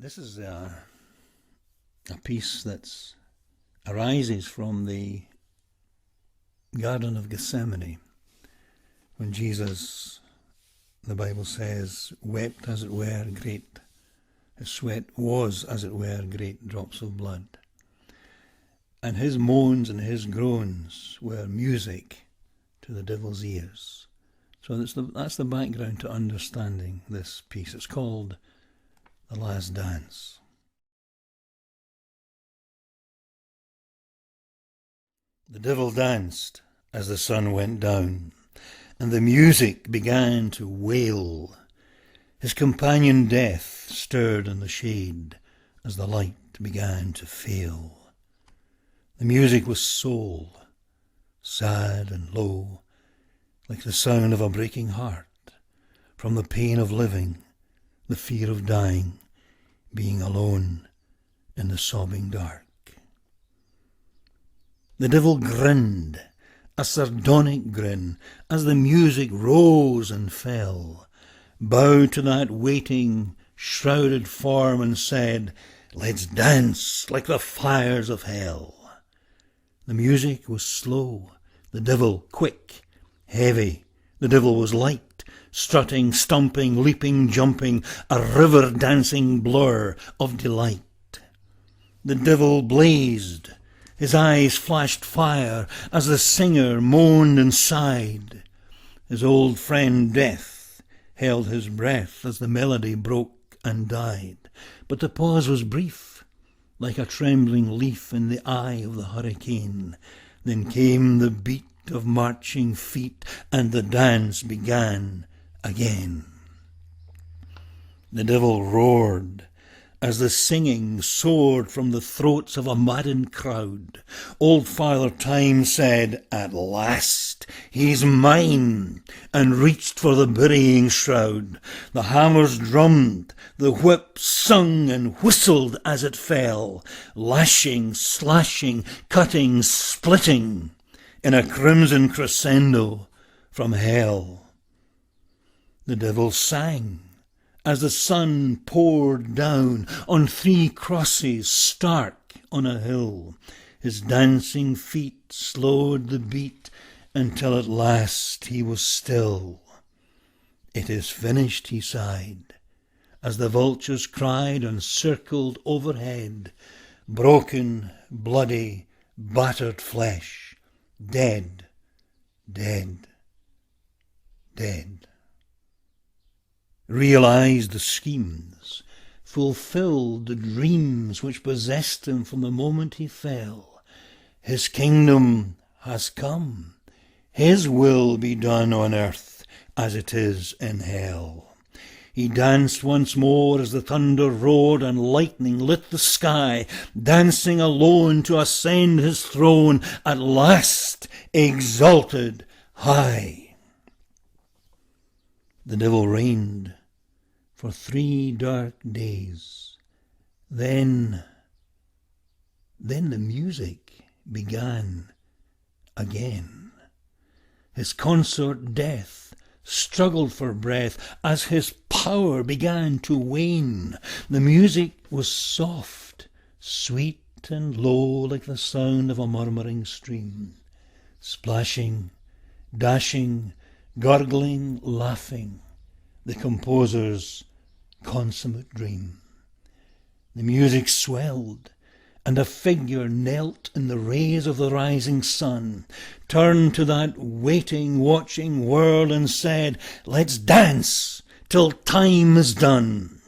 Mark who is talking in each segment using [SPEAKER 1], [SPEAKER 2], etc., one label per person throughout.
[SPEAKER 1] This is a piece that arises from the Garden of Gethsemane, when Jesus, the Bible says, wept as it were great, his sweat was as it were great drops of blood. And his moans and his groans were music to the devil's ears. So that's the background to understanding this piece. It's called The Last Dance. The devil danced as the sun went down, and the music began to wail. His companion death stirred in the shade as the light began to fail. The music was soul, sad and low, like the sound of a breaking heart, from the pain of living, the fear of dying, being alone in the sobbing dark. The devil grinned, a sardonic grin, as the music rose and fell, bowed to that waiting, shrouded form and said, "Let's dance like the fires of hell." The music was slow, the devil quick, heavy. The devil was light, strutting, stomping, leaping, jumping, a river dancing blur of delight. The devil blazed, his eyes flashed fire as the singer moaned and sighed. His old friend Death held his breath as the melody broke and died. But the pause was brief, like a trembling leaf in the eye of the hurricane. Then came the beat of marching feet, and the dance began again. The devil roared as the singing soared from the throats of a maddened crowd. Old Father Time said, "At last, he's mine," and reached for the burying shroud. The hammers drummed, the whip sung and whistled as it fell, lashing, slashing, cutting, splitting, in a crimson crescendo from hell. The devil sang as the sun poured down on three crosses stark on a hill. His dancing feet slowed the beat until at last he was still. "It is finished," he sighed, as the vultures cried and circled overhead. Broken, bloody, battered flesh, dead, dead, dead. Realised the schemes, fulfilled the dreams which possessed him from the moment he fell. His kingdom has come, his will be done on earth as it is in hell. He danced once more as the thunder roared and lightning lit the sky, dancing alone to ascend his throne, at last exalted high. The devil reigned for 3 dark days. Then the music began again. His consort Death struggled for breath as his power began to wane. The music was soft, sweet and low, like the sound of a murmuring stream, splashing, dashing, gurgling, laughing, the composer's consummate dream. The music swelled, and a figure knelt in the rays of the rising sun, turned to that waiting, watching world and said, "Let's dance till time is done."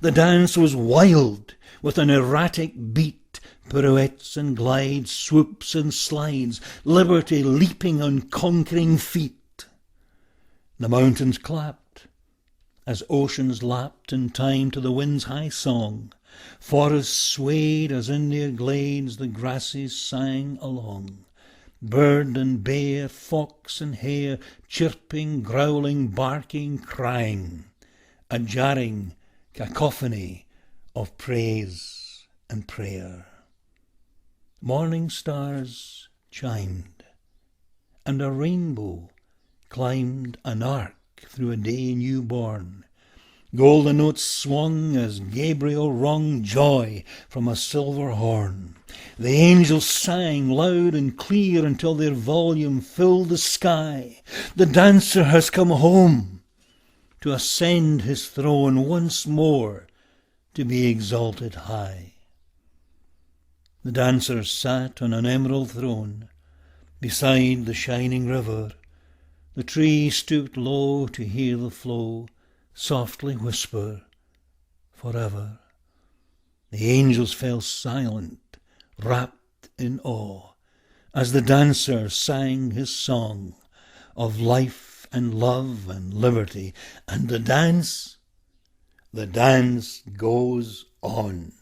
[SPEAKER 1] The dance was wild, with an erratic beat, pirouettes and glides, swoops and slides, liberty leaping on conquering feet. The mountains clapped as oceans lapped in time to the wind's high song. Forests swayed as in their glades the grasses sang along. Bird and bear, fox and hare, chirping, growling, barking, crying, a jarring cacophony of praise and prayer. Morning stars chimed, and a rainbow climbed an arc through a day new born. Golden notes swung as Gabriel rung joy from a silver horn. The angels sang loud and clear until their volume filled the sky. The dancer has come home to ascend his throne once more, to be exalted high. The dancer sat on an emerald throne beside the shining river. The tree stooped low to hear the flow softly whisper, forever. The angels fell silent, wrapped in awe, as the dancer sang his song of life and love and liberty. And the dance goes on.